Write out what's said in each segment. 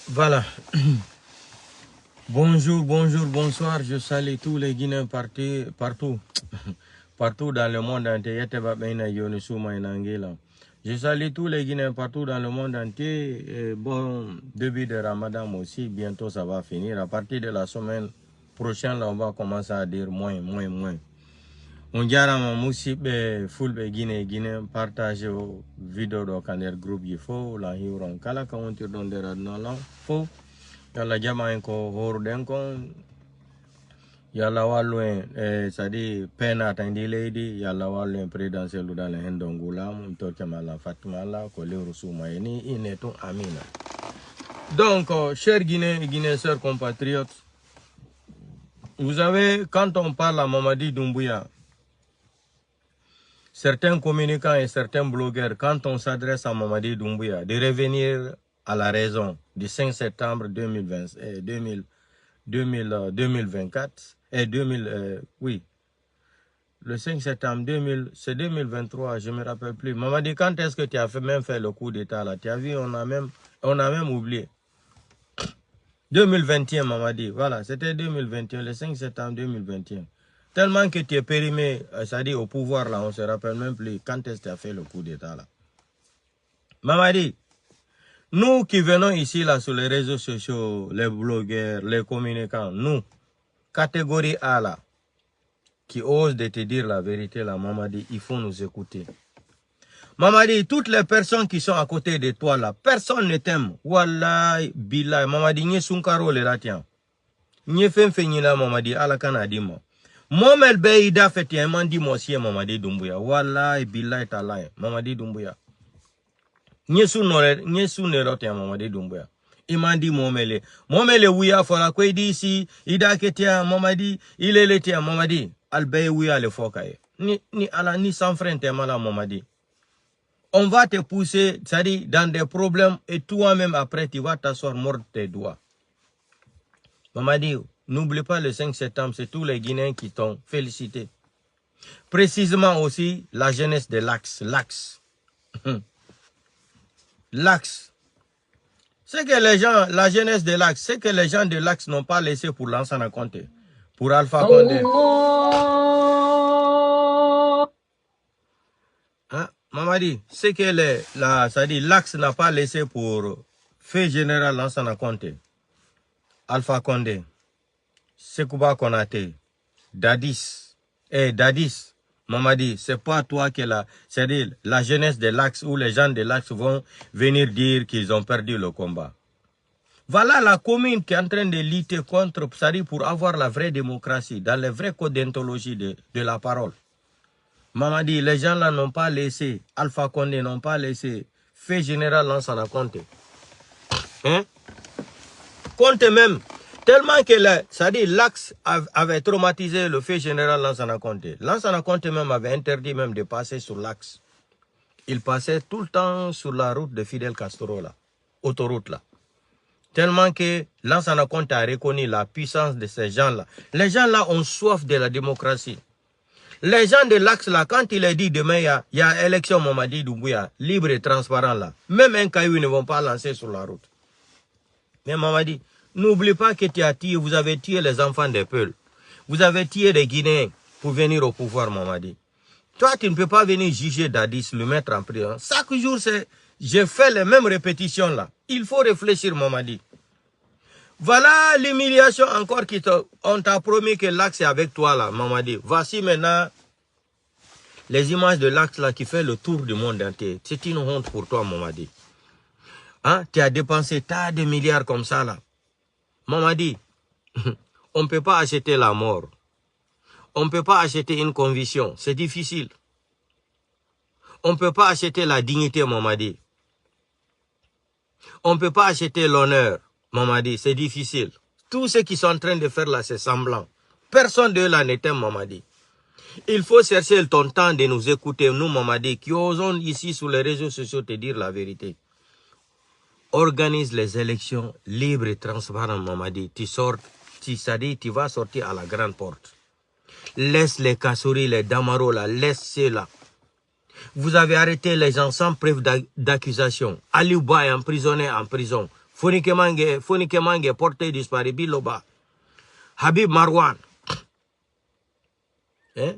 Voilà. Bonjour, bonjour, bonsoir. Je salue tous les Guinéens partout. Partout dans le monde entier. Je salue tous les Guinéens partout dans le monde entier. Et bon début de Ramadan aussi. Bientôt ça va finir. À partir de la semaine prochaine, là, on va commencer à dire moins. On dirait que fulbe Guinée partage vidéo dans le groupe il faut la hiron kala ka on tir don dera non fo yalla jama en ko horden kon yalla wallo sadi pena tandi lady yalla wallo en présidentiel dans le hendongula mun to kamala fatima la ko le rusuma ni ineto amina. Donc chers Guinéens sœurs compatriotes, vous savez, quand on parle à Mamadi Doumbouya, certains communicants et certains blogueurs, quand on s'adresse à Mamadi Doumbouya, de revenir à la raison du 5 septembre 2024, le 5 septembre c'est 2023, je ne me rappelle plus. Mamadi, quand est-ce que tu as même fait le coup d'état là? Tu as vu, on a même oublié. 2021, Mamadi, voilà, c'était 2021, le 5 septembre 2021. Tellement que tu es périmé, c'est-à-dire au pouvoir là, on ne se rappelle même plus quand est-ce que tu as fait le coup d'état là. Mamadi, nous qui venons ici là sur les réseaux sociaux, les blogueurs, les communicants, nous, catégorie A là, qui osent de te dire la vérité là, Mamadi, il faut nous écouter. Mamadi, toutes les personnes qui sont à côté de toi là, personne ne t'aime. Wallahi, billahi, Mamadi, nye sunkaro le la tiens. Nye fenfenyina Mamadi, ala kanadima. Momel be ida feti mandi mosie Mamadi Doumbouya. Wallahi billahi talahi Mamadi Doumbouya. Nyesu ne rote Mamadi Doumbouya. Imandi momele. Momele wuya fora kwe di si ida ketia Mamadi ilele tia Mamadi albe wuya le fokaye. Ni ala ni sans frein te mala Mamadi. On va te pousser, c'est-à-dire dans des problèmes et toi-même après tu vas t'asseoir mordre tes doigts. Mamadi, n'oublie pas le 5 septembre, c'est tous les Guinéens qui t'ont félicité. Précisément aussi la jeunesse de l'Axe. L'Axe. C'est que les gens, la jeunesse de l'Axe, c'est que les gens de l'Axe n'ont pas laissé pour Lansana Conté, pour Alpha Condé. Hein? Mamadi, c'est que l'Axe n'a pas laissé pour fait général Lansana Conté, Alpha Condé, Sekouba Konaté, Dadis, Mamadi, c'est pas toi qui c'est-à-dire la jeunesse de l'Axe où les gens de l'Axe vont venir dire qu'ils ont perdu le combat. Voilà la commune qui est en train de lutter contre, c'est-à-dire pour avoir la vraie démocratie, dans les vrais codes d'ontologie de la parole. Mamadi, les gens là n'ont pas laissé, Alpha Condé n'ont pas laissé, fait général Lansana Conté. Hein? Conté même. Tellement que l'Axe avait traumatisé le fait général Lansana Conté. Lansana Conté même avait interdit même de passer sur l'Axe. Il passait tout le temps sur la route de Fidel Castro là, autoroute là. Tellement que Lansana Conté a reconnu la puissance de ces gens là. Les gens là ont soif de la démocratie. Les gens de l'Axe là, quand il est dit demain il y a élection Mamadi Doumbouya, libre et transparent là, même un caillou ne vont pas lancer sur la route. Mais Mamadi, n'oublie pas que vous avez tué les enfants des peuples. Vous avez tué des Guinéens pour venir au pouvoir, Mamadi. Toi, tu ne peux pas venir juger Dadis, le mettre en prison. Chaque jour, j'ai fait les mêmes répétitions là. Il faut réfléchir, Mamadi. Voilà l'humiliation encore on t'a promis que l'Axe est avec toi là, Mamadi. Voici maintenant les images de l'Axe là qui fait le tour du monde entier. C'est une honte pour toi, Mamadi. Hein? Tu as dépensé tas de milliards comme ça là. Mamadi, on ne peut pas acheter la mort. On ne peut pas acheter une conviction. C'est difficile. On ne peut pas acheter la dignité, Mamadi. On ne peut pas acheter l'honneur, Mamadi. C'est difficile. Tous ceux qui sont en train de faire là, c'est semblant. Personne de là ne t'aime, Mamadi. Il faut chercher ton temps de nous écouter, nous, Mamadi, qui osons ici sur les réseaux sociaux te dire la vérité. Organise les élections libres et transparentes, Mamadi. Tu vas sortir à la grande porte. Laisse les Kassouri, les Damaro là, laisse ceux-là. Vous avez arrêté les gens sans preuve d'accusation. Aliou Ba est emprisonné en prison. Fonike Mange porté disparu, Biloba. Habib Marwan. Hein?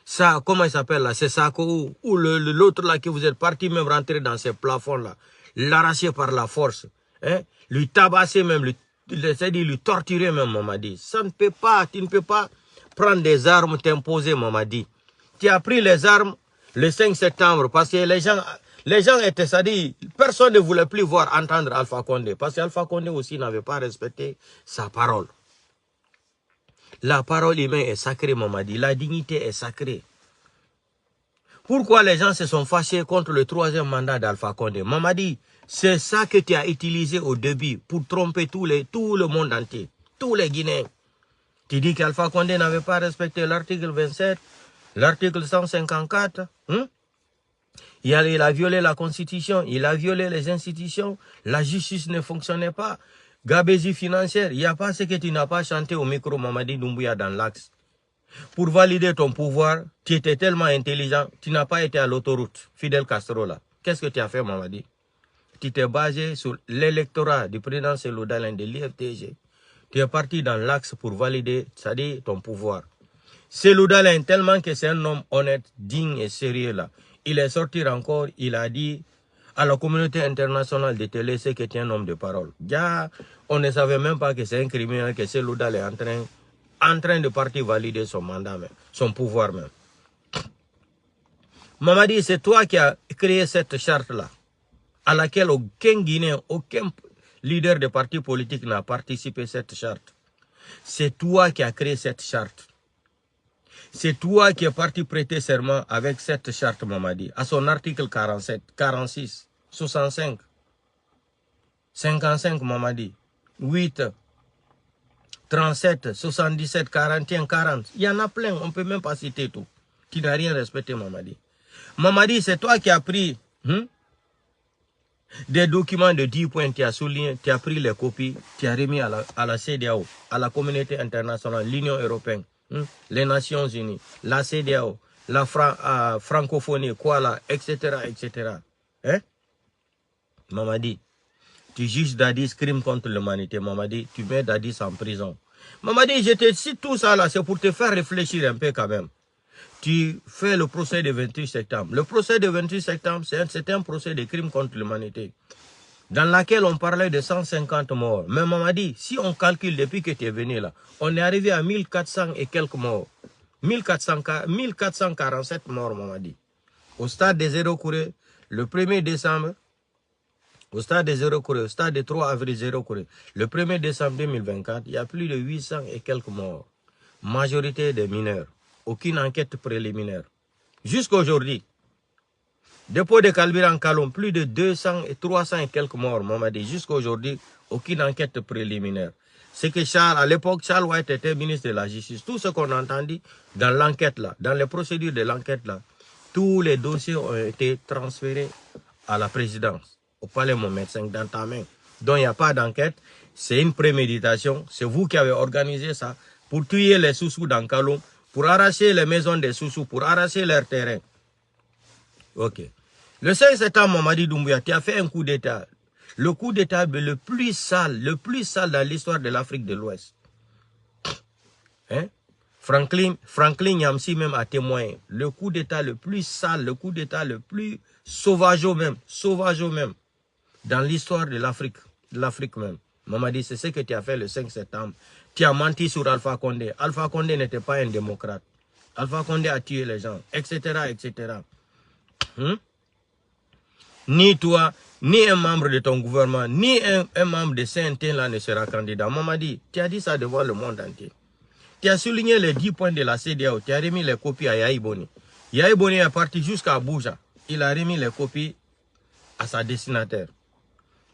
Ça, comment il s'appelle là? C'est Sako ou l'autre là que vous êtes parti même rentrer dans ces plafonds là. L'arracher par la force. Hein? Lui tabasser même, c'est-à-dire lui torturer même, Mamadi. Ça ne peut pas, tu ne peux pas prendre des armes, t'imposer, Mamadi. Tu as pris les armes le 5 septembre parce que les gens étaient, c'est-à-dire, personne ne voulait plus voir entendre Alpha Condé. Parce qu'Alpha Condé aussi n'avait pas respecté sa parole. La parole humaine est sacrée, Mamadi. La dignité est sacrée. Pourquoi les gens se sont fâchés contre le 3e mandat d'Alpha Condé? Mamadi, c'est ça que tu as utilisé au début pour tromper tout le monde entier, tous les Guinéens. Tu dis qu'Alpha Condé n'avait pas respecté l'article 27, l'article 154. Il a violé la Constitution, il a violé les institutions, la justice ne fonctionnait pas. Gabésie financière, il n'y a pas ce que tu n'as pas chanté au micro Mamadi Doumbouya dans l'axe. Pour valider ton pouvoir, tu étais tellement intelligent, tu n'as pas été à l'autoroute, Fidel Castro là. Qu'est-ce que tu as fait Mamadi? Tu t'es basé sur l'électorat du président Cellou Dalein de l'IFTG. Tu es parti dans l'axe pour valider, c'est-à-dire ton pouvoir. Cellou Dalein, tellement que c'est un homme honnête, digne et sérieux là. Il est sorti encore, il a dit à la communauté internationale de te laisser que tu es un homme de parole. Ya, on ne savait même pas que c'est un criminel, que Cellou Dalein est en train de partir valider son mandat, même, son pouvoir même. Mamadi, c'est toi qui as créé cette charte-là, à laquelle aucun Guinéen, aucun leader de parti politique n'a participé à cette charte. C'est toi qui as créé cette charte. C'est toi qui es parti prêter serment avec cette charte, Mamadi, à son article 47, 46, 65, 55, Mamadi, 8, 37, 77, 41, 40. Il y en a plein, on ne peut même pas citer tout. Tu n'as rien respecté, Mamadi. Mamadi, c'est toi qui as pris des documents de 10 points, tu as souligné, tu as pris les copies, tu as remis à la CEDEAO, à la communauté internationale, l'Union européenne, les Nations Unies, la CEDEAO, la francophonie, Kuala, etc., etc. Hein? Mamadi, tu juges Dadis crime contre l'humanité, Mamadi, tu mets Dadis en prison. Mamadi, je te cite tout ça là, c'est pour te faire réfléchir un peu quand même. Tu fais le procès de 28 septembre. Le procès de 28 septembre, c'est un procès de crime contre l'humanité, dans lequel on parlait de 150 morts. Mais Mamadi, si on calcule depuis que tu es venu là, on est arrivé à 1400 et quelques morts. 1447 morts, Mamadi. Au stade de Zéro Kouré, le 1er décembre, au stade de Zéro Kouré, au stade de 3 avril Zéro Kouré, le 1er décembre 2024, il y a plus de 800 et quelques morts. Majorité des mineurs. Aucune enquête préliminaire. Jusqu'à aujourd'hui, dépôt de carburant en Kalom, plus de 200 et 300 et quelques morts, Mamadi. Jusqu'à aujourd'hui, aucune enquête préliminaire. C'est que Charles, à l'époque, Charles White était ministre de la Justice. Tout ce qu'on a entendu dans l'enquête là, dans les procédures de l'enquête là, tous les dossiers ont été transférés à la présidence, au palais Mohamed V, dans ta main. Donc il n'y a pas d'enquête, c'est une préméditation. C'est vous qui avez organisé ça pour tuer les sous-sous dans Kalom, pour arracher les maisons des sous-sous, pour arracher leurs terrains. Ok. Le 5 septembre, Mamadi Doumbouya, tu as fait un coup d'État. Le coup d'État le plus sale dans l'histoire de l'Afrique de l'Ouest. Hein? Franklin Nyamsi même a témoigné. Le coup d'État le plus sale, le coup d'État le plus sauvage même, dans l'histoire de l'Afrique même. Mamadi, c'est ce que tu as fait le 5 septembre. Tu as menti sur Alpha Condé. Alpha Condé n'était pas un démocrate. Alpha Condé a tué les gens, etc., etc. Ni toi, ni un membre de ton gouvernement, ni un membre de CNT là ne sera candidat. Mamadi, tu as dit ça devant le monde entier. Tu as souligné les 10 points de la CEDEAO. Tu as remis les copies à Yahi Boni. Yahi Boni est parti jusqu'à Abuja. Il a remis les copies à sa destinataire.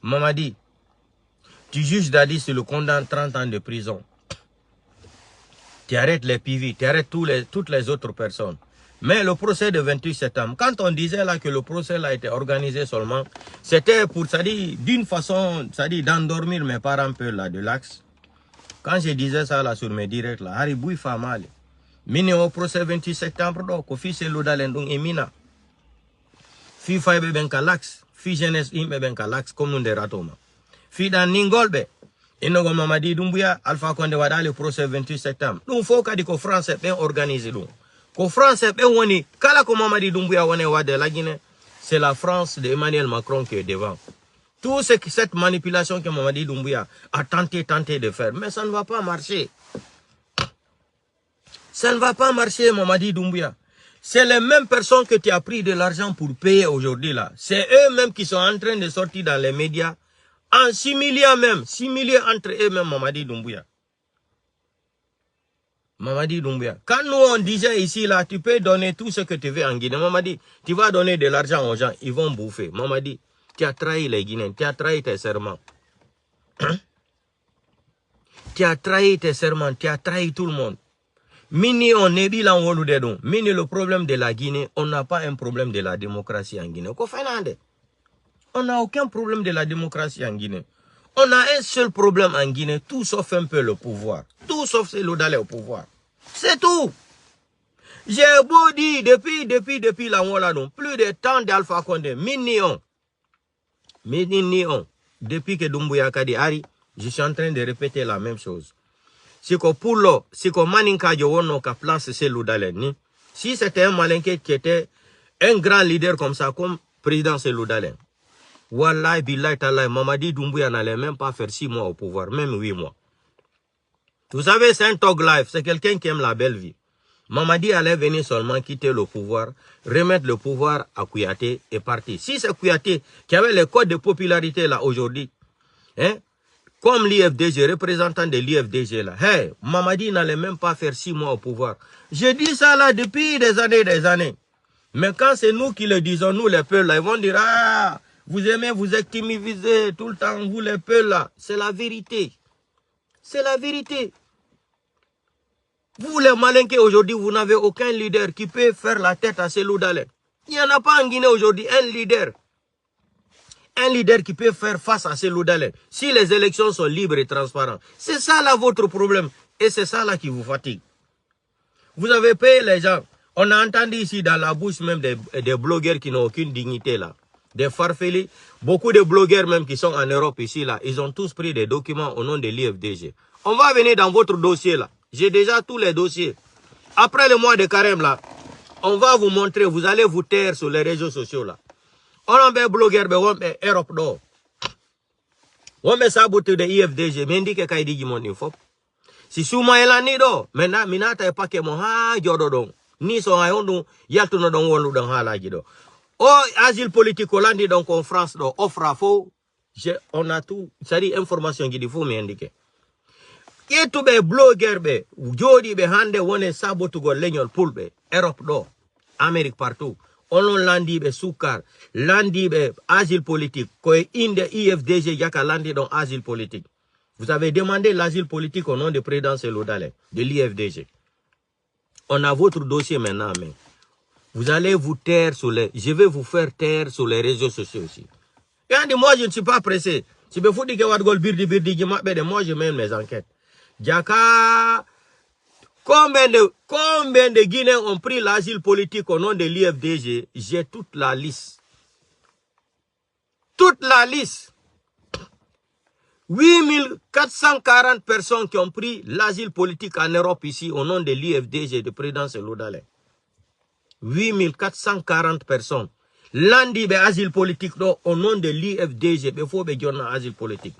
Mamadi, tu juges Dadis, tu le condamnes 30 ans de prison. Tu arrêtes les PV, tu arrêtes toutes les autres personnes. Mais le procès de 28 septembre, quand on disait là que le procès là a été organisé seulement, c'était pour, c'est-à-dire, d'une façon, c'est-à-dire d'endormir mes parents un peu là de l'axe. Quand je disais ça là sur mes directs là, Haribou il fait mal. Mine au procès 28 septembre, donc, au fils de l'Oudalendung et Mina. Fi Faye Benka l'axe, fi jeunesse imbe ben kalax comme nous de ratoma fi dan ningolbe inogo Mamadi Doumbouya Alpha Condé wada le procès 28 septembre dum fo kadi ko français ben organiser dum ko français ben woni kala ko Mamadi Doumbouya wone wade la Guinée, c'est la France de Emmanuel Macron qui est devant. Tout ce que cette manipulation que Mamadi Doumbouya a tenté de faire, mais ça ne va pas marcher. Ça ne va pas marcher, Mamadi Doumbouya. C'est les mêmes personnes que tu as pris de l'argent pour payer aujourd'hui là. C'est eux-mêmes qui sont en train de sortir dans les médias, en similiant même, similier entre eux-mêmes Mamadi Doumbouya. Mamadi Doumbouya. Quand nous on disait ici là, tu peux donner tout ce que tu veux en Guinée. Mamadi, tu vas donner de l'argent aux gens, ils vont bouffer. Mamadi, tu as trahi les Guinéens, tu as trahi tes serments. Tu as trahi tes serments, tu as trahi tout le monde. Mini on est bilan ou dedans. Mini le problème de la Guinée, on n'a pas un problème de la démocratie en Guinée. On n'a aucun problème de la démocratie en Guinée. On a un seul problème en Guinée, tout sauf un peu le pouvoir. Tout sauf c'est d'aller au pouvoir. C'est tout. J'ai beau dire depuis la Mola, plus de temps d'Alpha Condé, mini-on. Depuis que Doumbouya Kadi Ari, je suis en train de répéter la même chose. Si ko maninka wono ka place c'est l'Oudalen. Si c'était un malinké qui était un grand leader comme ça, comme président c'est l'Oudalen. Wallahi billahi ta'ala, Mamadi Doumbouya n'allait même pas faire 6 mois au pouvoir, même 8 mois. Vous savez, c'est un talk life, c'est quelqu'un qui aime la belle vie. Mamadi allait venir seulement quitter le pouvoir, remettre le pouvoir à Kouyaté et partir. Si c'est Kouyaté qui avait les codes de popularité là aujourd'hui, hein, comme l'IFDG, représentant de l'IFDG là, hey, Mamadi n'allait même pas faire 6 mois au pouvoir. Je dis ça là depuis des années. Mais quand c'est nous qui le disons, nous les peuples là, ils vont dire, ah, vous aimez vous victimiser tout le temps, vous les peuples là. C'est la vérité. C'est la vérité. Vous les malinqués aujourd'hui, vous n'avez aucun leader qui peut faire la tête à Cellou Dalein. Il n'y en a pas en Guinée aujourd'hui, un leader. Un leader qui peut faire face à Cellou Dalein. Si les élections sont libres et transparentes. C'est ça là votre problème. Et c'est ça là qui vous fatigue. Vous avez payé les gens. On a entendu ici dans la bouche même des blogueurs qui n'ont aucune dignité là. Des farfelis. Beaucoup de blogueurs même qui sont en Europe ici là. Ils ont tous pris des documents au nom de l'IFDG. On va venir dans votre dossier là. J'ai déjà tous les dossiers. Après le mois de carême là, on va vous montrer. Vous allez vous taire sur les réseaux sociaux là. On a un blogueur, on a Europe d'or. On a saboté de IFDG. Mais on dit que c'est dit mon info. Si souma elani do, maintenant minata pas que mon ha jodo ni so ayondo yalto no don wolu don hala gido. Oh asile politique holandi donc en France do offre faux. On a tout, ça dit information qui dit faut m'indiquer. Et tout be blogueur be, jodi be hande wone sabotu go legnol pulbe, Europe do, Amérique partout. On landi be soukar, landi be asile politique, ko inde IFDG yaka landi don asile politique. Vous avez demandé l'asile politique au nom de président Cellou Dalein, de l'IFDG. On a votre dossier maintenant, mais vous allez vous taire sur les... Je vais vous faire taire sur les réseaux sociaux aussi. Et moi, je ne suis pas pressé. Si vous dites que moi, je mène mes enquêtes. Djaka, combien de Guinéens ont pris l'asile politique au nom de l'IFDG? J'ai toute la liste. Toute la liste. 8440 personnes qui ont pris l'asile politique en Europe ici au nom de l'IFDG de président Cellou Dalein. 8440 personnes. Lundi, asile politique au nom de l'IFDG. Il faut que asile politique.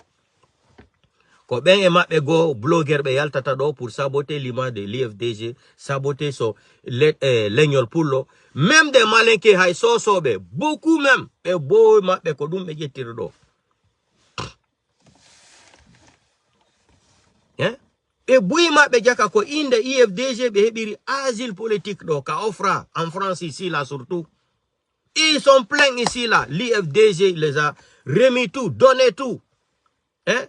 Quand ben et go blogueur yaltata do pour saboter l'image de l'IFDG, saboter son legnol pullo. Même des malins qui hay so sobe, beaucoup même. Et beau mabe kodum me tire do. Et Bouima Bedjaka ko inde IFDG behebiri asile politique do ka offra en France ici là surtout. Ils sont pleins ici là. L'IFDG les a remis tout, donné tout. Hein?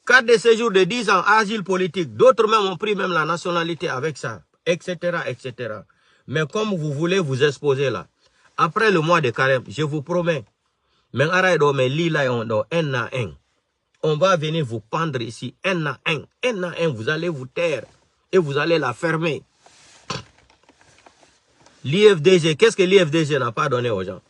Carte de séjour de 10 ans, asile politique. D'autres même ont pris même la nationalité avec ça, etc., etc. Mais comme vous voulez vous exposer là, après le mois de carême, je vous promets, mais on va venir vous pendre ici, un à un, vous allez vous taire et vous allez la fermer. L'IFDG, qu'est-ce que l'IFDG n'a pas donné aux gens?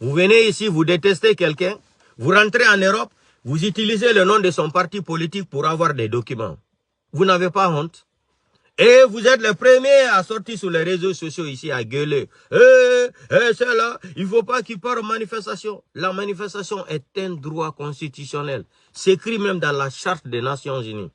Vous venez ici, vous détestez quelqu'un, vous rentrez en Europe, vous utilisez le nom de son parti politique pour avoir des documents. Vous n'avez pas honte? Et vous êtes les premiers à sortir sur les réseaux sociaux ici à gueuler. C'est là, il ne faut pas qu'il parte en manifestation. La manifestation est un droit constitutionnel. C'est écrit même dans la charte des Nations Unies.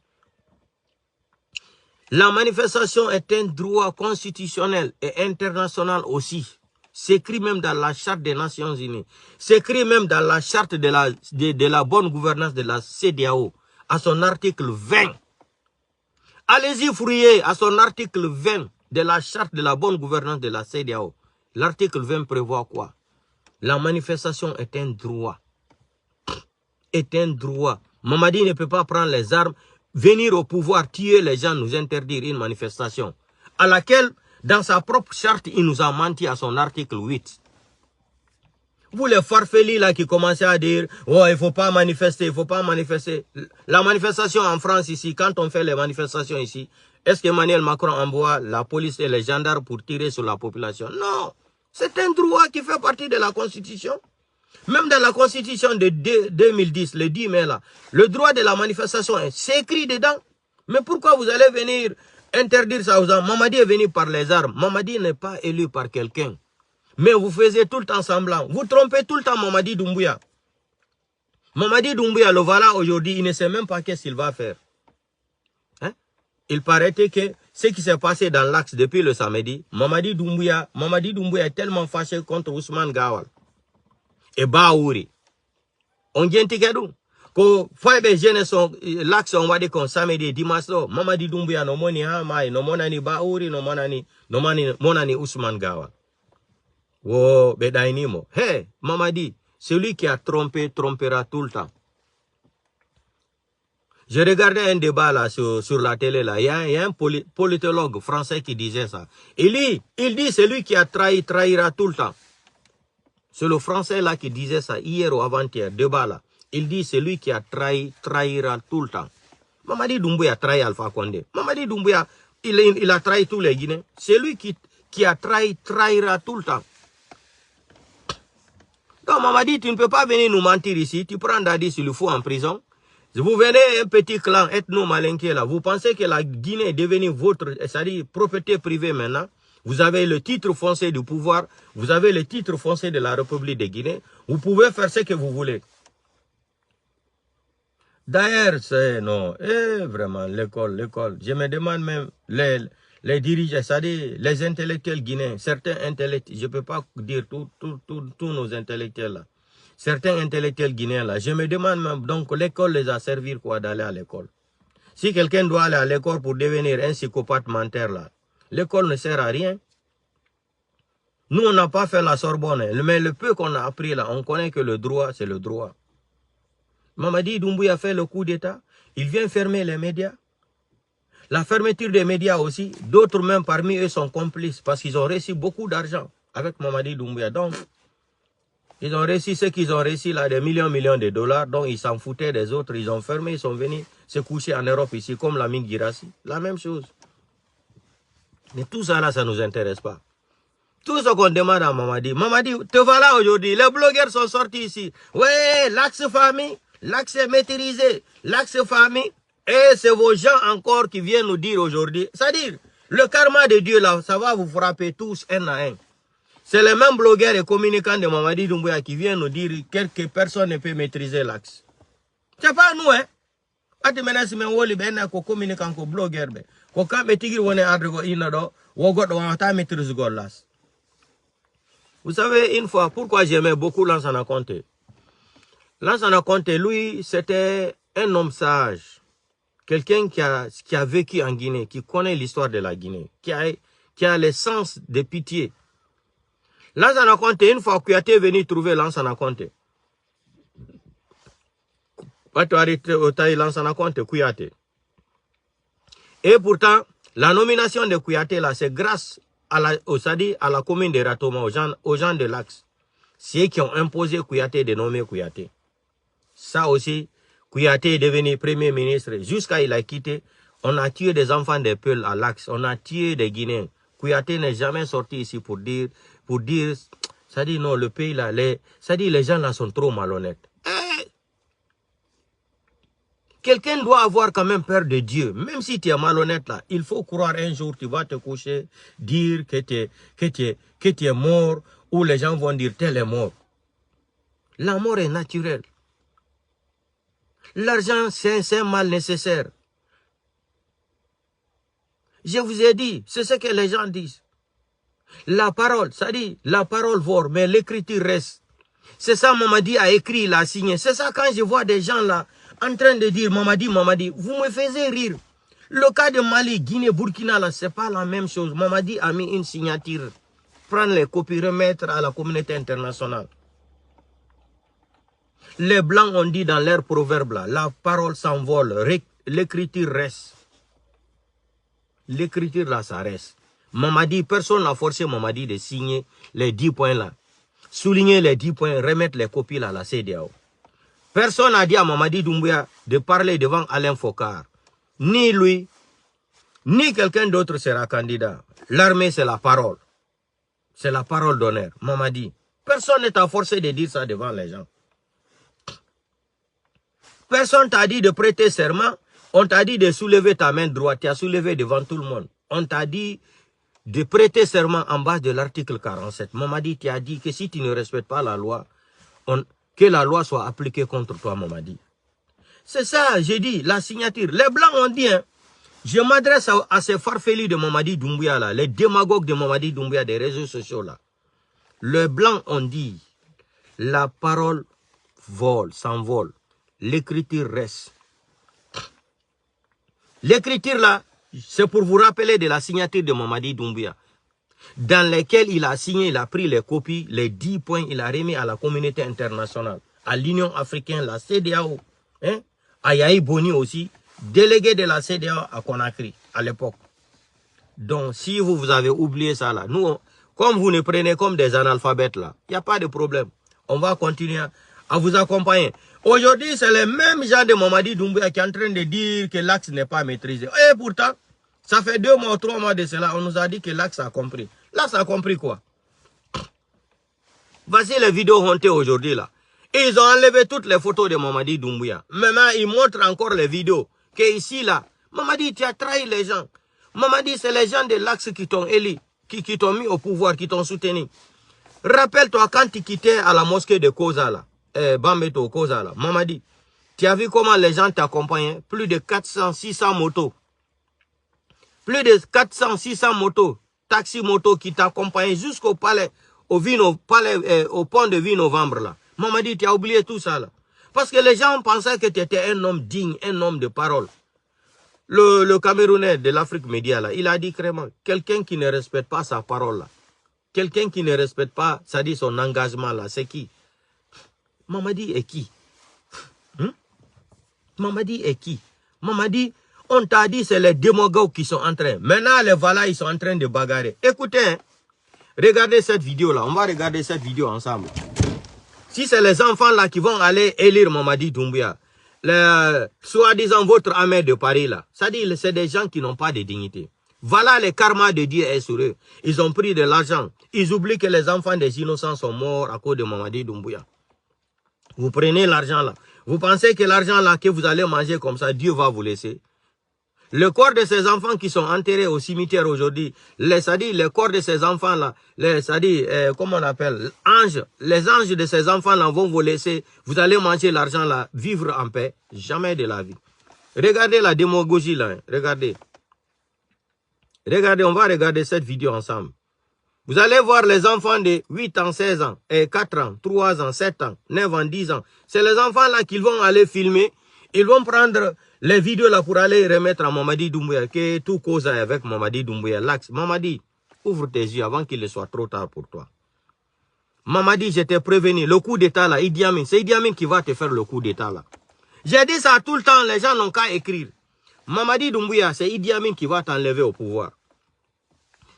La manifestation est un droit constitutionnel et international aussi. C'est écrit même dans la charte des Nations Unies. C'est écrit même dans la charte de la bonne gouvernance de la CEDEAO, à son article 20. Allez-y fouiller à son article 20 de la charte de la bonne gouvernance de la CEDEAO. L'article 20 prévoit quoi? La manifestation est un droit. Est un droit. Mamadi ne peut pas prendre les armes, venir au pouvoir, tuer les gens, nous interdire une manifestation. À laquelle, dans sa propre charte, il nous a menti à son article 8. Vous les farfelis là qui commencez à dire « Oh, il ne faut pas manifester, il ne faut pas manifester ». La manifestation en France ici, quand on fait les manifestations ici, est-ce qu'Emmanuel Macron envoie la police et les gendarmes pour tirer sur la population? Non, c'est un droit qui fait partie de la Constitution. Même dans la Constitution de 2010, le 10 mai là, le droit de la manifestation, c'est écrit dedans. Mais pourquoi vous allez venir interdire ça aux gens? Mamadi est venu par les armes. Mamadi n'est pas élu par quelqu'un. Mais vous faisiez tout le temps semblant. Vous trompez tout le temps Mamadi Doumbouya. Mamadi Doumbouya, le voilà aujourd'hui, il ne sait même pas qu'est-ce qu'il va faire. Hein? Il paraît que ce qui s'est passé dans l'axe depuis le samedi, Mamadi Doumbouya est tellement fâché contre Ousmane Gawal. Et Baouri. On vient de ko foybe jene son l'axe on va dire qu'on samedi dimanche Mamadi Doumbouya no moni Hamai no monani Baouri no monani Ousmane Gawal. Oh, Bedainimo. Hey, Mamadi, celui qui a trompé, trompera tout le temps. Je regardais un débat là sur la télé là. Il y a un politologue français qui disait ça. Il dit celui qui a trahi, trahira tout le temps. C'est le français là qui disait ça hier ou avant-hier, débat là. Il dit celui qui a trahi, trahira tout le temps. Mamadi Doumbouya a trahi Alpha Condé. Mamadi Doumbouya, il a trahi tous les Guinéens. Celui qui a trahi, trahira tout le temps. Donc Mamadi, tu ne peux pas venir nous mentir ici. Tu prends Dadi, tu le fous en prison. Vous venez un petit clan ethno-malinqué là. Vous pensez que la Guinée est devenue votre, c'est-à-dire propriété privée maintenant. Vous avez le titre foncier du pouvoir. Vous avez le titre foncier de la République de Guinée. Vous pouvez faire ce que vous voulez. D'ailleurs, c'est non. Vraiment, l'école. Je me demande même les dirigeants, c'est-à-dire les intellectuels guinéens, certains intellectuels, je ne peux pas dire tous nos intellectuels là, certains intellectuels guinéens là, je me demande même, donc l'école les a servi quoi d'aller à l'école? Si quelqu'un doit aller à l'école pour devenir un psychopathe menteur là, l'école ne sert à rien. Nous, on n'a pas fait la Sorbonne, mais le peu qu'on a appris là, on connaît que le droit, c'est le droit. Mamadi Doumbouya a fait le coup d'État, il vient fermer les médias. La fermeture des médias aussi, d'autres même parmi eux sont complices parce qu'ils ont reçu beaucoup d'argent avec Mamadi Doumbouya. Donc, ils ont reçu ce qu'ils ont reçu là, des millions de dollars. Donc, ils s'en foutaient des autres. Ils ont fermé, ils sont venus se coucher en Europe ici, comme la mine Girassi. La même chose. Mais tout ça là, ça ne nous intéresse pas. Tout ce qu'on demande à Mamadi. Mamadi, te voilà aujourd'hui. Les blogueurs sont sortis ici. Ouais, l'axe famille, l'axe maîtrisé, l'axe famille. Et c'est vos gens encore qui viennent nous dire aujourd'hui. C'est-à-dire, le karma de Dieu là, ça va vous frapper tous un à un. C'est les mêmes blogueurs et communicants de Mamadi Doumbouya qui viennent nous dire que personne ne peut maîtriser l'axe. C'est pas nous, hein. Vous savez, une fois, pourquoi j'aimais beaucoup Lansana Conté? Lansana Conté, lui, c'était un homme sage. Quelqu'un qui a vécu en Guinée, qui connaît l'histoire de la Guinée, qui a le sens de pitié. Lansana Conté, une fois Kouyaté est venu trouver Lansana Conté. Lansana Conté, Kouyaté. Et pourtant, la nomination de Kouyaté, là, c'est grâce à la commune de Ratoma, aux gens de l'Axe. C'est eux qui ont imposé Kouyaté de nommer Kouyaté. Ça aussi, Kouyaté est devenu premier ministre. Jusqu'à il a quitté, on a tué des enfants des Peuls à l'Axe. On a tué des Guinéens. Kouyaté n'est jamais sorti ici pour dire Ça dit non, le pays là, ça dit les gens là sont trop malhonnêtes. Quelqu'un doit avoir quand même peur de Dieu. Même si tu es malhonnête là, il faut croire un jour, tu vas te coucher, dire que tu es mort, ou les gens vont dire tel est mort. La mort est naturelle. L'argent, c'est un mal nécessaire. Je vous ai dit, c'est ce que les gens disent. La parole, ça dit, la parole vole, mais l'écriture reste. C'est ça, Mamadi a écrit, il a signé. C'est ça, quand je vois des gens là, en train de dire Mamadi, vous me faisiez rire. Le cas de Mali, Guinée, Burkina, là, c'est pas la même chose. Mamadi a mis une signature. Prendre les copies, remettre à la communauté internationale. Les Blancs ont dit dans leur proverbe là, la parole s'envole, l'écriture reste. L'écriture là, ça reste. Mamadi, personne n'a forcé Mamadi de signer les 10 points là. Souligner les 10 points, remettre les copies là à la CEDEAO. Personne n'a dit à Mamadi Doumbouya de parler devant Alain Focar. Ni lui, ni quelqu'un d'autre sera candidat. L'armée, c'est la parole. C'est la parole d'honneur. Mamadi, personne ne t'a forcé de dire ça devant les gens. Personne t'a dit de prêter serment. On t'a dit de soulever ta main droite. Tu as soulevé devant tout le monde. On t'a dit de prêter serment en base de l'article 47. Mamadi, tu as dit que si tu ne respectes pas la loi, que la loi soit appliquée contre toi, Mamadi. C'est ça, j'ai dit, la signature. Les Blancs ont dit, hein, je m'adresse à ces farfelus de Mamadi Doumbouya, là, les démagogues de Mamadi Doumbouya des réseaux sociaux. Là. Les Blancs ont dit, la parole vole, s'envole. L'écriture reste. L'écriture là, c'est pour vous rappeler de la signature de Mamadi Doumbouya, dans laquelle il a signé, il a pris les copies, les 10 points, il a remis à la communauté internationale, à l'Union africaine, la CEDEAO, hein, à Yahi Boni aussi, délégué de la CEDEAO à Conakry, à l'époque. Donc, si vous avez oublié ça là, nous, comme vous nous prenez comme des analphabètes là, il n'y a pas de problème. On va continuer à vous accompagner. Aujourd'hui, c'est le même genre de Mamadi Doumbouya qui est en train de dire que l'axe n'est pas maîtrisé. Et pourtant, ça fait 2 mois ou 3 mois de cela, on nous a dit que l'axe a compris. L'axe a compris quoi? Voici les vidéos hontées aujourd'hui là. Ils ont enlevé toutes les photos de Mamadi Doumbouya. Maintenant, ils montrent encore les vidéos. Que ici là, Mamadi, tu as trahi les gens. Mamadi, c'est les gens de l'axe qui t'ont élu, qui t'ont mis au pouvoir, qui t'ont soutenu. Rappelle-toi quand tu quittais à la mosquée de Koza là. Bambeto, Koza là. Mamadi, tu as vu comment les gens t'accompagnaient? Plus de 400, 600 motos. Plus de 400, 600 motos, taxi-motos qui t'accompagnaient jusqu'au palais, au pont de Vie Novembre là. Mamadi, tu as oublié tout ça là. Parce que les gens pensaient que tu étais un homme digne, un homme de parole. Le Camerounais de l'Afrique média là, il a dit clairement, quelqu'un qui ne respecte pas sa parole là, quelqu'un qui ne respecte pas, ça dit son engagement là, c'est qui? Mamadi est qui? Mamadi est qui? Mamadi, on t'a dit c'est les démagogues qui sont en train. Maintenant les voilà, ils sont en train de bagarrer. Écoutez, hein, regardez cette vidéo là, on va regarder cette vidéo ensemble. Si c'est les enfants là qui vont aller élire Mamadi Doumbouya, soi-disant votre armée de Paris là, ça dit c'est des gens qui n'ont pas de dignité. Voilà le karma de Dieu est sur eux. Ils ont pris de l'argent. Ils oublient que les enfants des innocents sont morts à cause de Mamadi Doumbouya. Vous prenez l'argent là. Vous pensez que l'argent là que vous allez manger comme ça, Dieu va vous laisser. Le corps de ces enfants qui sont enterrés au cimetière aujourd'hui, le corps de ces enfants là, comment on appelle, anges, les anges de ces enfants là vont vous laisser, vous allez manger l'argent là, vivre en paix, jamais de la vie. Regardez la démagogie là, regardez. Regardez, on va regarder cette vidéo ensemble. Vous allez voir les enfants de 8 ans, 16 ans, 4 ans, 3 ans, 7 ans, 9 ans, 10 ans. C'est les enfants là qu'ils vont aller filmer. Ils vont prendre les vidéos là pour aller remettre à Mamadi Doumbouya, que tout cause avec Mamadi Doumbouya. L'axe, Mamadi, ouvre tes yeux avant qu'il ne soit trop tard pour toi. Mamadi, je t'ai prévenu, le coup d'état là, Idi Amin, c'est Idi Amin qui va te faire le coup d'état là. J'ai dit ça tout le temps, les gens n'ont qu'à écrire. Mamadi Doumbouya, c'est Idi Amin qui va t'enlever au pouvoir.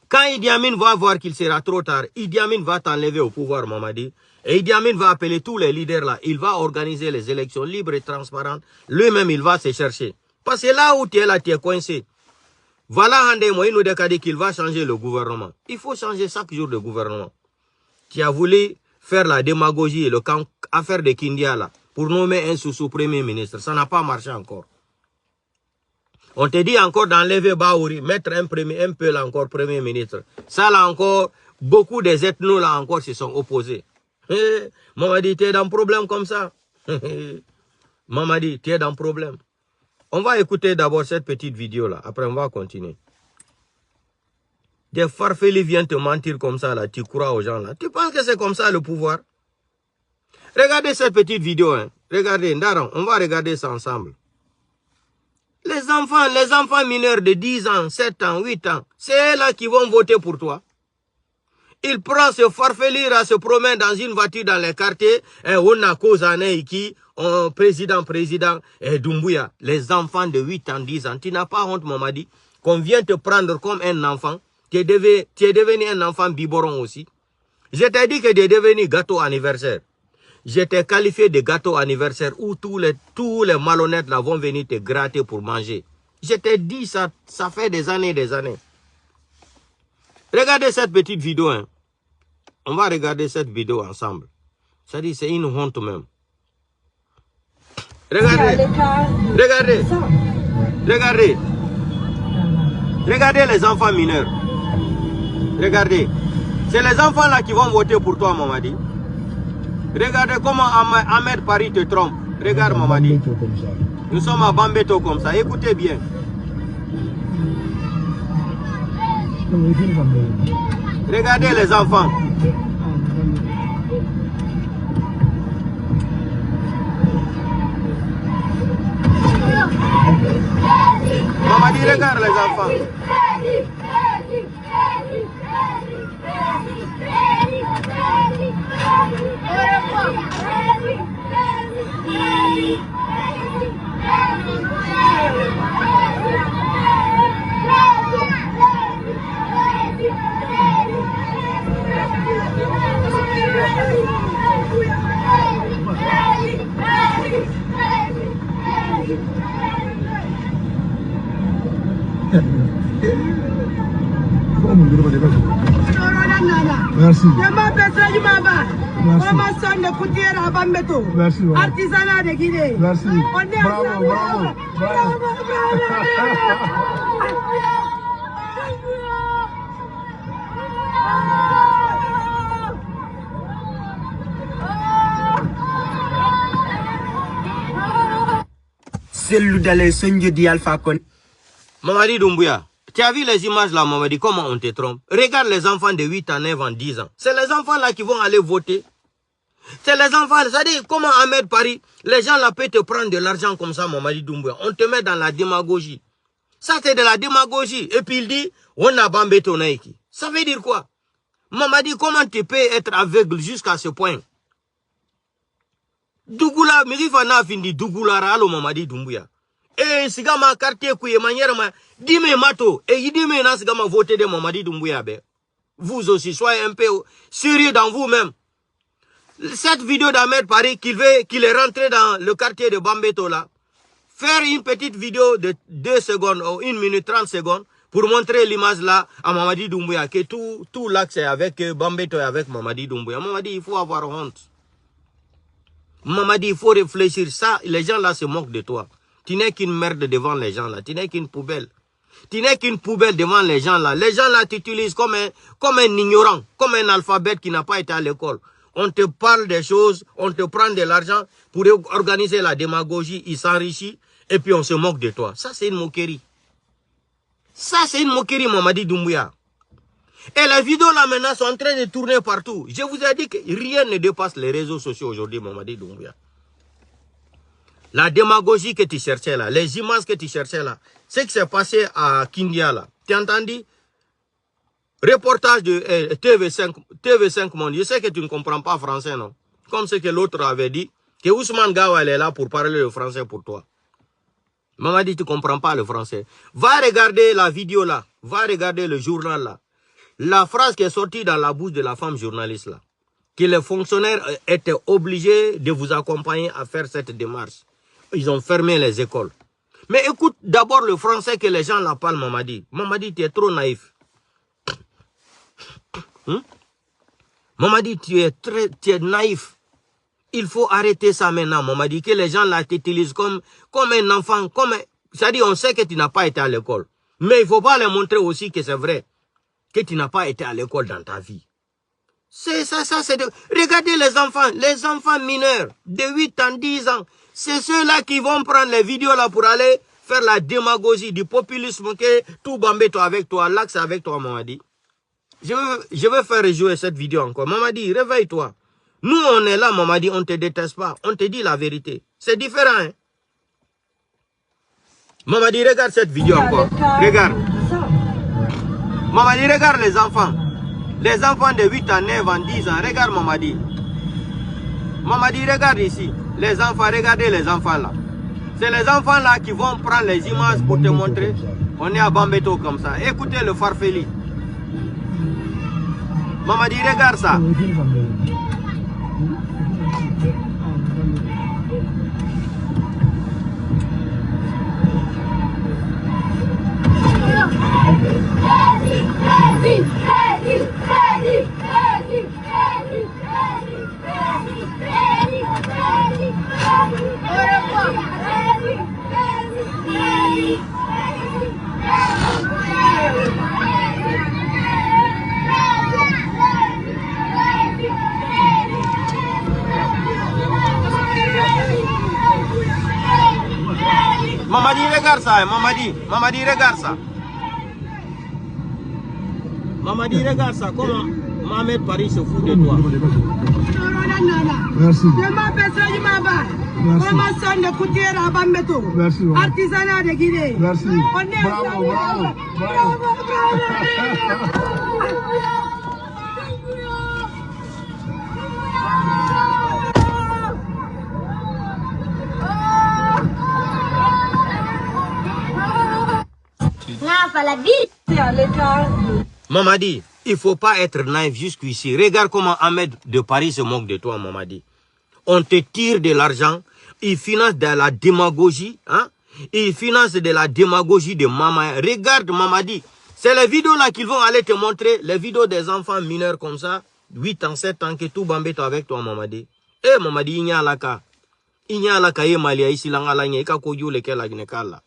Quand Idi Amin va voir qu'il sera trop tard, Idi Amin va t'enlever au pouvoir, Mamadi. Et Idi Amin va appeler tous les leaders là. Il va organiser les élections libres et transparentes. Lui-même, il va se chercher. Parce que là où tu es là, tu es coincé. Voilà, Hande Moïno Dekadi qu'il va changer le gouvernement. Il faut changer chaque jour de gouvernement. Tu as voulu faire la démagogie, le camp, affaire de Kindia là, pour nommer un sous-premier ministre. Ça n'a pas marché encore. On te dit encore d'enlever Baouri, mettre un peu là encore premier ministre. Ça là encore, beaucoup des ethnos là encore se sont opposés. Mamadi, tu es dans un problème comme ça. Mamadi, tu es dans un problème. On va écouter d'abord cette petite vidéo là, après on va continuer. Des farfelis viennent te mentir comme ça là, tu crois aux gens là. Tu penses que c'est comme ça le pouvoir? Regardez cette petite vidéo, hein. Regardez, Ndaran, on va regarder ça ensemble. Les enfants mineurs de 10 ans, 7 ans, 8 ans, c'est là qui vont voter pour toi. Il prend ce farfelir à se promène dans une voiture dans les quartiers, et on a cause en qui, président, Doumbouya. Les enfants de 8 ans, 10 ans, tu n'as pas honte, Mamadi, qu'on vient te prendre comme un enfant. Tu es devenu un enfant biberon aussi. Je t'ai dit que tu es devenu gâteau anniversaire. Je t'ai qualifié de gâteau anniversaire où tous les malhonnêtes là vont venir te gratter pour manger. Je t'ai dit ça, ça fait des années. Regardez cette petite vidéo. Hein. On va regarder cette vidéo ensemble. Ça dit, c'est une honte même. Regardez. Regardez les enfants mineurs. Regardez. C'est les enfants là qui vont voter pour toi, Mamadi. Regardez comment Ahmed Paris te trompe. Regarde, Mamadi. Nous sommes à Bambeto comme ça. Écoutez bien. Regardez les enfants. Mamadi, regarde les enfants. Merci. Merci. Artisanat de Guinée. Merci. Bravo. Celle d'aller soigner di Alpha Condé. Mamadi Doumbouya, tu as vu les images là, Mamadi, comment on te trompe? Regarde les enfants de 8 ans, 9 ans, 10 ans. C'est les enfants là qui vont aller voter. C'est les enfants, c'est-à-dire comment Ahmed Paris, les gens là peuvent te prendre de l'argent comme ça, Mamadi Doumbouya. On te met dans la démagogie. Ça c'est de la démagogie. Et puis il dit, on a bambé ton aiki. Ça veut dire quoi? Mamadi, comment tu peux être aveugle jusqu'à ce point? Dougoula, Mirifana findi Dougoula ralo Mamadi Doumbouya. Et sigama quartier kouye manière ma dime mato et idime na sigama voter de Mamadi Doumbouya be. Vous aussi soyez un peu sérieux dans vous-même. Cette vidéo d'Ahmed Paris qu'il est rentré dans le quartier de Bambeto là, faire une petite vidéo de 2 secondes ou 1 minute 30 secondes pour montrer l'image là à Mamadi Doumbouya que tout l'axe est avec Bambeto et avec Mamadi Doumbouya. Mamadi, il faut avoir honte. Mamadi, il faut réfléchir. Ça, les gens là se moquent de toi. Tu n'es qu'une merde devant les gens là. Tu n'es qu'une poubelle. Tu n'es qu'une poubelle devant les gens là. Les gens là t'utilisent comme un ignorant, comme un alphabète qui n'a pas été à l'école. On te parle des choses, on te prend de l'argent pour organiser la démagogie, il s'enrichit et puis on se moque de toi. Ça c'est une moquerie. Ça c'est une moquerie, Mamadi Doumbouya. Et les vidéos là maintenant sont en train de tourner partout. Je vous ai dit que rien ne dépasse les réseaux sociaux aujourd'hui, Mamadi Doumbouya. La démagogie que tu cherchais là, les images que tu cherchais là, ce qui s'est passé à Kindia là, tu as entendu? Reportage de TV5 Monde. Je sais que tu ne comprends pas français, non? Comme ce que l'autre avait dit, que Ousmane Gawa elle est là pour parler le français pour toi. Mamadi, tu ne comprends pas le français. Va regarder la vidéo là, va regarder le journal là. La phrase qui est sortie dans la bouche de la femme journaliste là, que les fonctionnaires étaient obligés de vous accompagner à faire cette démarche. Ils ont fermé les écoles. Mais écoute d'abord le français que les gens la parlent, Mamadi. Mamadi, tu es trop naïf. Mamadi, tu es naïf. Il faut arrêter ça maintenant, Mamadi, que les gens là t'utilisent comme un enfant, c'est-à-dire on sait que tu n'as pas été à l'école. Mais il ne faut pas leur montrer aussi que c'est vrai, que tu n'as pas été à l'école dans ta vie. C'est ça, c'est de... Regardez les enfants mineurs de 8 ans, 10 ans. C'est ceux-là qui vont prendre les vidéos là pour aller faire la démagogie du populisme que tout Bambeto avec toi, l'axe avec toi, Mamadi. Je veux faire rejouer cette vidéo encore. Mamadi, réveille-toi. Nous, on est là, Mamadi, on ne te déteste pas. On te dit la vérité. C'est différent, hein? Mamadi, regarde cette vidéo encore. Regarde. Mamadi, regarde les enfants. Les enfants de 8 ans, 9 ans, 10 ans. Regarde Mamadi. Mamadi, regarde ici. Les enfants, regardez les enfants là. C'est les enfants là qui vont prendre les images pour te montrer. On est à Bambeto comme ça. Écoutez le Farfeli. Mamadi, regarde ça. Mamadi, regarde ça, Mamadi, regarde ça. Mamadi, regarde ça. Comment Mohamed Paris se fout de toi. Merci. Merci. Merci. Artisanat de Guinée. Merci. Bravo, bravo. Mamadi, il ne faut pas être naïf jusqu'ici. Regarde comment Ahmed de Paris se moque de toi, Mamadi. On te tire de l'argent, il finance de la démagogie, hein? Il finance de la démagogie de Mama. Regarde, Mamadi, c'est les vidéos là qu'ils vont aller te montrer, les vidéos des enfants mineurs comme ça, 8 ans, 7 ans, que tout Bambeto avec toi, Mamadi. Eh, Mamadi, il n'y a la cas. Il n'y a la cas, Malia, ici, l'angalanya, il y a koyo, lequel la ginekala.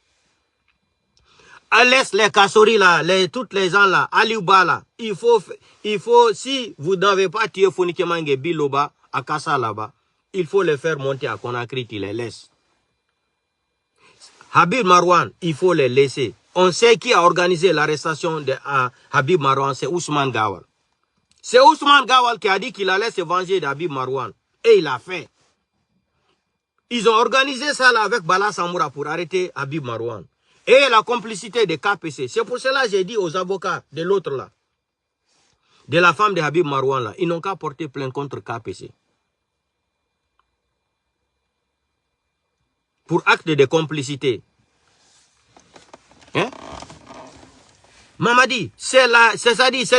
Laisse les Kassori là, toutes les gens là, Aliouba là, il faut, si vous n'avez pas tué Fonikemange Biloba, à Kassa là-bas, il faut les faire monter à Conakry, tu les laisses. Habib Marwan, il faut les laisser. On sait qui a organisé l'arrestation de Habib Marwan, c'est Ousmane Gawal. C'est Ousmane Gawal qui a dit qu'il allait se venger d'Habib Marwan. Et il a fait. Ils ont organisé ça là avec Bala Samoura pour arrêter Habib Marwan. Et la complicité de KPC. C'est pour cela que j'ai dit aux avocats de l'autre là, de la femme de Habib Marwan là, ils n'ont qu'à porter plainte contre KPC. Pour acte de complicité. Hein? Mamadi, c'est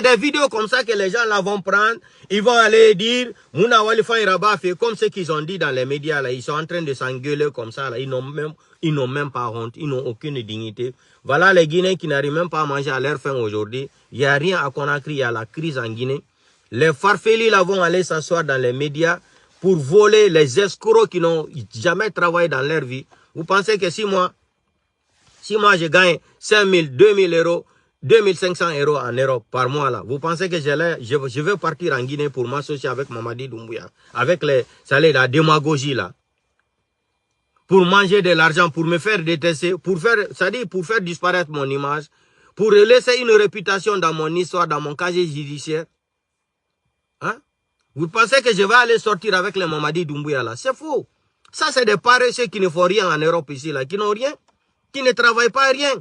des vidéos comme ça que les gens là vont prendre. Ils vont aller dire, Mouna Walifan Rabat fait comme ce qu'ils ont dit dans les médias là. Ils sont en train de s'engueuler comme ça là. Ils n'ont même pas honte. Ils n'ont aucune dignité. Voilà les Guinéens qui n'arrivent même pas à manger à leur faim aujourd'hui. Il n'y a rien à Conakry, il y a la crise en Guinée. Les farfelis là vont aller s'asseoir dans les médias pour voler les escrocs qui n'ont jamais travaillé dans leur vie. Vous pensez que si moi je gagne 5 000, 2 000 euros, 2500 euros en Europe par mois là, vous pensez que je vais partir en Guinée pour m'associer avec Mamadi Doumbouya, avec la démagogie là, pour manger de l'argent, pour me faire détester, pour faire disparaître mon image, pour laisser une réputation dans mon histoire, dans mon casier judiciaire. Hein? Vous pensez que je vais aller sortir avec les Mamadi Doumbouya là? C'est faux. Ça c'est des paresseux qui ne font rien en Europe ici là, qui n'ont rien, qui ne travaillent pas rien.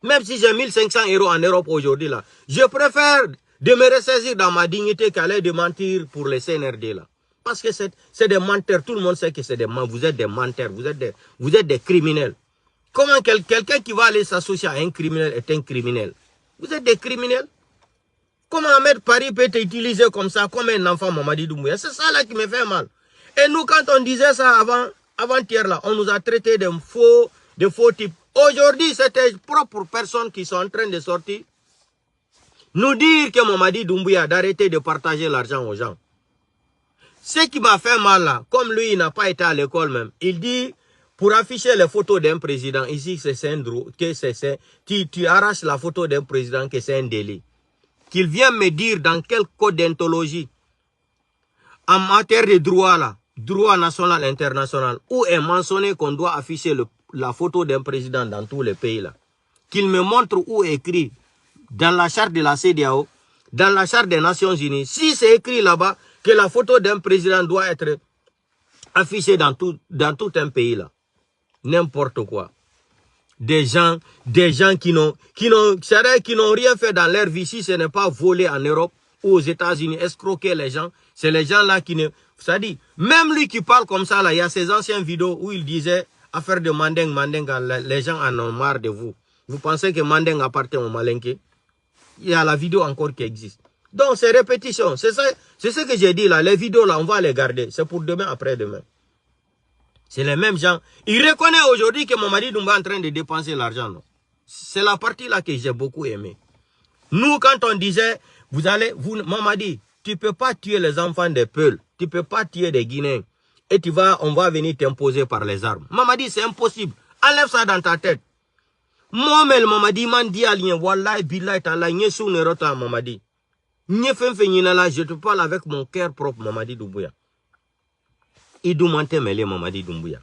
Même si j'ai 1500 euros en Europe aujourd'hui là, je préfère de me ressaisir dans ma dignité qu'aller de mentir pour les CNRD là. Parce que c'est des menteurs, tout le monde sait que c'est des menteurs, vous êtes des menteurs, vous êtes des criminels. Comment quelqu'un qui va aller s'associer à un criminel est un criminel? Vous êtes des criminels? Comment Ahmed Paris peut être utilisé comme ça, comme un enfant Mamadi Doumbouya? C'est ça là qui me fait mal. Et nous quand on disait ça avant-hier là, on nous a traité de faux types. Aujourd'hui, c'est tes propres personnes qui sont en train de sortir, nous dire que Mamadi Doumbouya d'arrêter de partager l'argent aux gens. Ce qui m'a fait mal là, comme lui il n'a pas été à l'école même, il dit pour afficher les photos d'un président ici c'est un droit, que tu arraches la photo d'un président que c'est un délit. Qu'il vient me dire dans quel code d'anthologie en matière de droit là, droit national international, où est mentionné qu'on doit afficher la photo d'un président dans tous les pays là. Qu'il me montre où est écrit dans la charte de la CEDEAO, dans la charte des Nations Unies, si c'est écrit là-bas que la photo d'un président doit être affichée dans tout un pays là. N'importe quoi. Des gens qui n'ont rien fait dans leur vie, si ce n'est pas voler en Europe ou aux États-Unis, escroquer les gens, c'est les gens là qui ne... Ça dit, même lui qui parle comme ça là, il y a ces anciennes vidéos où il disait affaire de Mandeng, les gens en ont marre de vous. Vous pensez que Mandeng appartient au Malinké? Il y a la vidéo encore qui existe. Donc c'est répétition, c'est ce que j'ai dit là, les vidéos là, on va les garder, c'est pour demain, après-demain. C'est les mêmes gens. Il reconnaît aujourd'hui que Mamadi Doumbouya est en train de dépenser l'argent. C'est la partie là que j'ai beaucoup aimé. Nous, quand on disait, Mamadi, tu ne peux pas tuer les enfants des Peuls, tu ne peux pas tuer des Guinéens, et on va venir t'imposer par les armes. Mamadi, c'est impossible. Enlève ça dans ta tête. Moi-même, Mamadi, mandi alien, wallahi, billahi, ta'ala, nye sou ne rota, Mamadi. Nye fenfe nyinala, je te parle avec mon cœur propre, Mamadi Doumbouya. Idoumante mele Mamadi Doumbouya.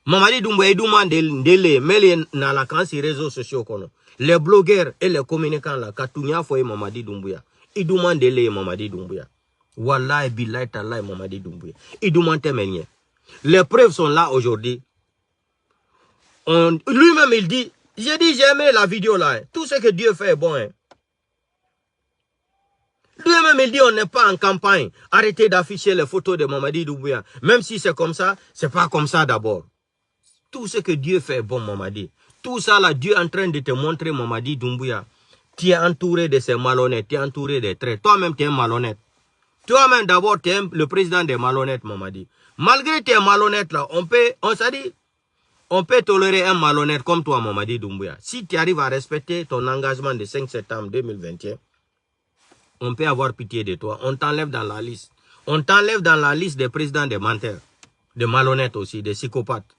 Mamadi Doumbouya, Idoumante dele, mele na la kan si réseaux sociaux kono. Les blogueurs et les communicants là, Katounia foye Mamadi Doumbouya. Idoumante dele Mamadi Doumbouya. Wallahi, billahi, ta'ala, Mamadi Doumbouya. Idoumante mele. Les preuves sont là aujourd'hui. Lui-même, il dit, j'ai dit, j'ai aimé la vidéo là. Hein. Tout ce que Dieu fait est bon. Hein. Lui-même, il dit, on n'est pas en campagne. Arrêtez d'afficher les photos de Mamadi Doumbouya. Même si c'est comme ça, c'est pas comme ça d'abord. Tout ce que Dieu fait est bon, Mamadi. Tout ça là, Dieu est en train de te montrer, Mamadi Doumbouya. Tu es entouré de ces malhonnêtes, tu es entouré des traits. Toi-même, tu es un malhonnête. Toi-même, d'abord, tu es le président des malhonnêtes, Mamadi. Malgré tes malhonnêtes là, on peut tolérer un malhonnête comme toi, Mamadi Doumbouya. Si tu arrives à respecter ton engagement de 5 septembre 2021, on peut avoir pitié de toi. On t'enlève dans la liste. On t'enlève dans la liste des présidents des menteurs, des malhonnêtes aussi, des psychopathes.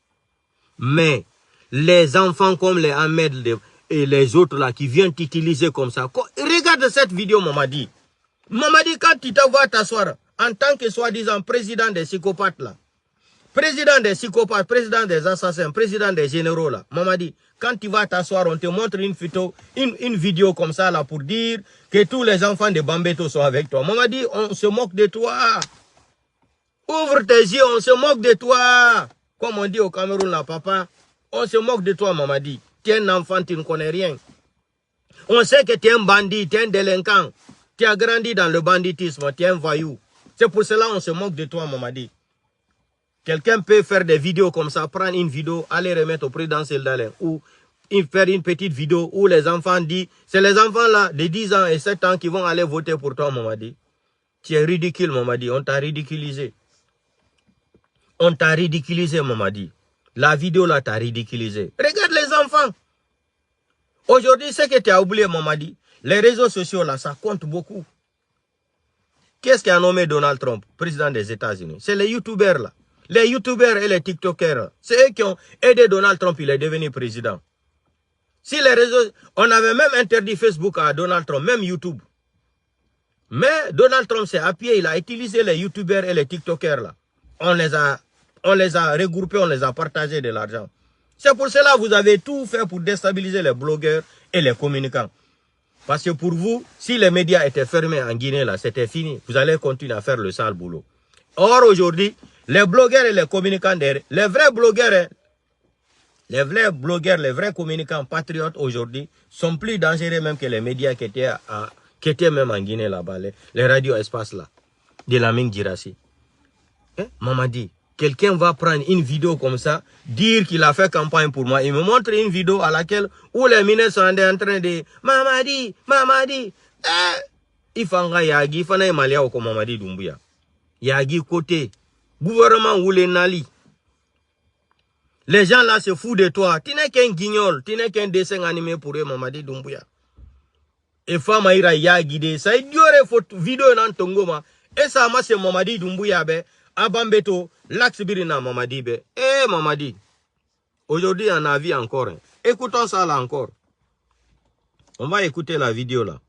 Mais les enfants comme les Ahmed et les autres là qui viennent t'utiliser comme ça. Regarde cette vidéo, Mamadi. Mamadi, quand tu te vas t'asseoir en tant que soi-disant président des psychopathes là, président des psychopathes, président des assassins, président des généraux là, Mamadi, quand tu vas t'asseoir, on te montre une vidéo comme ça là pour dire que tous les enfants de Bambeto sont avec toi. Mamadi, on se moque de toi. Ouvre tes yeux, on se moque de toi. Comme on dit au Cameroun là, papa, on se moque de toi, Mamadi. Tu es un enfant, tu ne connais rien. On sait que tu es un bandit, tu es un délinquant. Tu as grandi dans le banditisme, tu es un voyou. C'est pour cela qu'on se moque de toi, Mamadi. Quelqu'un peut faire des vidéos comme ça, prendre une vidéo, aller remettre au président Seldalin, ou faire une petite vidéo où les enfants disent, c'est les enfants là de 10 ans et 7 ans qui vont aller voter pour toi, Mamadi. Tu es ridicule, Mamadi, on t'a ridiculisé. On t'a ridiculisé, Mamadi. La vidéo là t'a ridiculisé. Regarde les enfants. Aujourd'hui, ce que tu as oublié, Mamadi, les réseaux sociaux là, ça compte beaucoup. Qu'est-ce qui a nommé Donald Trump, président des États-Unis? C'est les youtubeurs là. Les youtubeurs et les tiktokers, c'est eux qui ont aidé Donald Trump, il est devenu président. Si les réseaux, on avait même interdit Facebook à Donald Trump, même YouTube. Mais Donald Trump s'est appuyé, il a utilisé les youtubeurs et les tiktokers là. On les a regroupés, on les a partagés de l'argent. C'est pour cela que vous avez tout fait pour déstabiliser les blogueurs et les communicants. Parce que pour vous, si les médias étaient fermés en Guinée là, c'était fini. Vous allez continuer à faire le sale boulot. Or aujourd'hui, les blogueurs et les communicants, les vrais blogueurs, les vrais communicants patriotes aujourd'hui sont plus dangereux même que les médias qui étaient même en Guinée là-bas, les radios espace là, de la mine d'Irassi. Mamadi, quelqu'un va prendre une vidéo comme ça, dire qu'il a fait campagne pour moi. Il me montre une vidéo à laquelle où les ministres sont en train de Mamadi, Mamadi, il faut un yagi, il faut un malia comme Mamadi Doumbouya. Yagi côté. Gouvernement ou les Nali. Les gens là se foutent de toi. Tu n'es qu'un guignol. Tu n'es qu'un dessin animé pour eux, Mamadi Doumbouya. Et fama ira ya guidé. Ça y diore photo vidéo nan tongoma. Et ça ma c'est Mamadi Doumbouya be. Abambeto. L'axe birina Mamadi be. Eh Mamadi. Aujourd'hui on a vu encore. Hein. Écoutons ça là encore. On va écouter la vidéo là.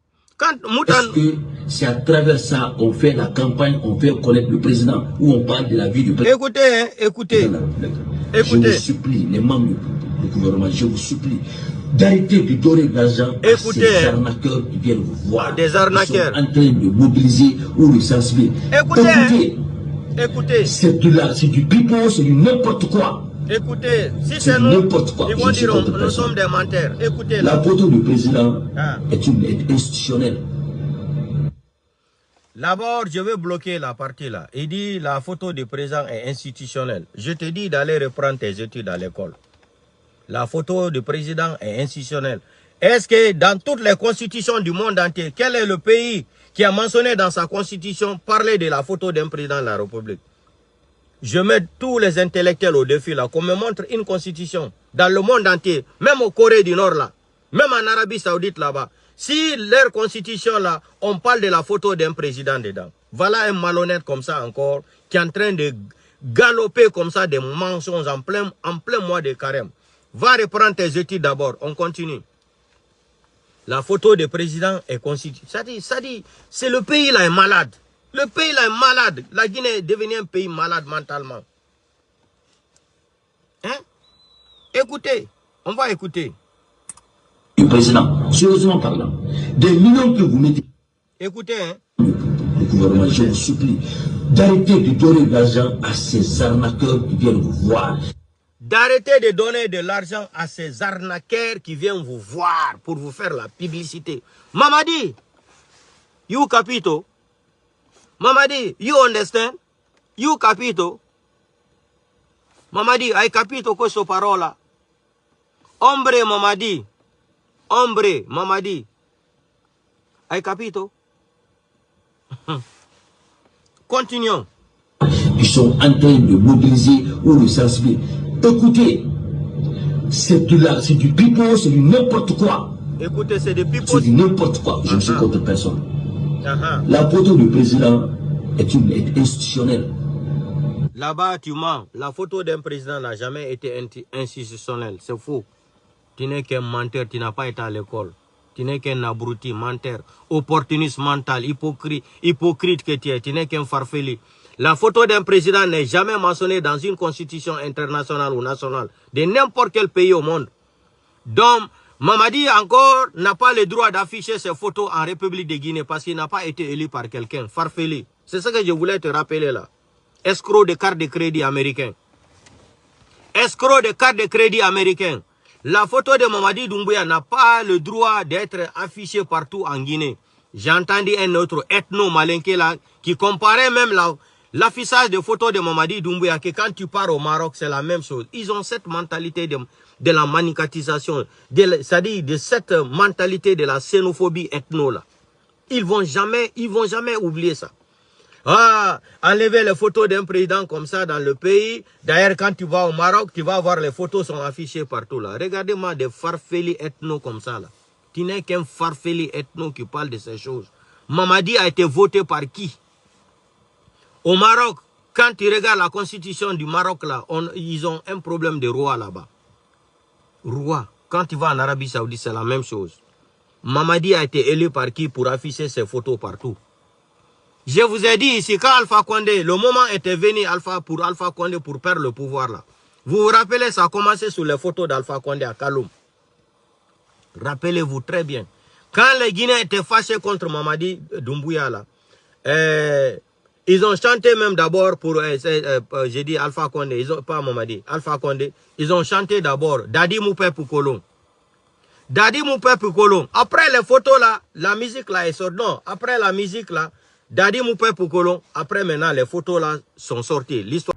Est-ce que c'est à travers ça qu'on fait la campagne, on fait connaître le président, où on parle de la vie du président? Écoutez, hein, écoutez. Je vous supplie, les membres du gouvernement, je vous supplie d'arrêter de donner de l'argent à ces arnaqueurs qui viennent vous voir. Des arnaqueurs. Ils sont en train de mobiliser ou de sensibiliser. Écoutez. C'est du pipeau, c'est du n'importe quoi. Écoutez, si c'est nous, ils vont dire nous sommes des menteurs. Écoutez. La photo du président est institutionnelle. D'abord, je vais bloquer la partie là. Il dit la photo du président est institutionnelle. Je te dis d'aller reprendre tes études à l'école. La photo du président est institutionnelle. Est-ce que dans toutes les constitutions du monde entier, quel est le pays qui a mentionné dans sa constitution parler de la photo d'un président de la République? Je mets tous les intellectuels au défi là, qu'on me montre une constitution dans le monde entier, même au Corée du Nord là, même en Arabie Saoudite là-bas. Si leur constitution là, on parle de la photo d'un président dedans. Voilà un malhonnête comme ça encore, qui est en train de galoper comme ça des mensonges en plein mois de carême. Va reprendre tes études d'abord, on continue. La photo du président est constituée. Ça dit, c'est le pays là est malade. Le pays là est malade. La Guinée est devenue un pays malade mentalement. Hein? Écoutez, on va écouter. Le président, sérieusement parlant, des millions que vous mettez. Écoutez, hein? Le gouvernement, je vous supplie d'arrêter de donner de l'argent à ces arnaqueurs qui viennent vous voir. D'arrêter de donner de l'argent à ces arnaqueurs qui viennent vous voir pour vous faire la publicité. Mamadi, you capito? Mamadi, you understand? You capito? Mamadi, hai capito questa parola? Hombre Mamadi. Hombre Mamadi. Hai capito? Continuons. Ils sont en train de mobiliser ou de sensibiliser. Écoutez, c'est du pipeau, c'est du n'importe quoi. Écoutez, c'est du pipeau. C'est du n'importe quoi. Je ne suis contre personne. La photo du président est institutionnelle. Là-bas, tu mens. La photo d'un président n'a jamais été institutionnelle. C'est faux. Tu n'es qu'un menteur, tu n'as pas été à l'école. Tu n'es qu'un abruti, menteur, opportuniste mental, hypocrite que tu n'es qu'un farfelu. La photo d'un président n'est jamais mentionnée dans une constitution internationale ou nationale de n'importe quel pays au monde. Donc, Mamadi encore n'a pas le droit d'afficher ses photos en République de Guinée parce qu'il n'a pas été élu par quelqu'un. Farfelu. C'est ce que je voulais te rappeler là. Escroc de carte de crédit américain. Escroc de carte de crédit américain. La photo de Mamadi Doumbouya n'a pas le droit d'être affichée partout en Guinée. J'ai entendu un autre ethno-malinké là qui comparait même l'affichage de photos de Mamadi Doumbouya que quand tu pars au Maroc, c'est la même chose. Ils ont cette mentalité de la manicatisation, c'est-à-dire de cette mentalité de la xénophobie ethno là. Ils vont jamais oublier ça. Ah, enlever les photos d'un président comme ça dans le pays. D'ailleurs, quand tu vas au Maroc, tu vas voir les photos sont affichées partout là. Regardez-moi des farfelis ethno comme ça là. Tu n'es qu'un farfeli ethno qui parle de ces choses. Mamadi a été voté par qui? Au Maroc, quand tu regardes la constitution du Maroc là, ils ont un problème de roi là-bas. Roi. Quand tu vas en Arabie Saoudite, c'est la même chose. Mamadi a été élu par qui pour afficher ses photos partout? Je vous ai dit ici, quand Alpha Condé, le moment était venu pour Alpha Condé pour perdre le pouvoir là. Vous vous rappelez, ça a commencé sur les photos d'Alpha Condé à Kaloum. Rappelez-vous très bien. Quand les Guinéens étaient fâchés contre Mamadi Doumbouya là, ils ont chanté même d'abord pour, j'ai dit Alpha Condé, pas Mamadi, Alpha Condé, ils ont chanté d'abord Dadi Moupé Poukolon. Dadi Moupé Poukolon. Après les photos là, la musique là est sortie. Non, après la musique là, Dadi Moupé Poukolon, après maintenant les photos là sont sorties. L'histoire.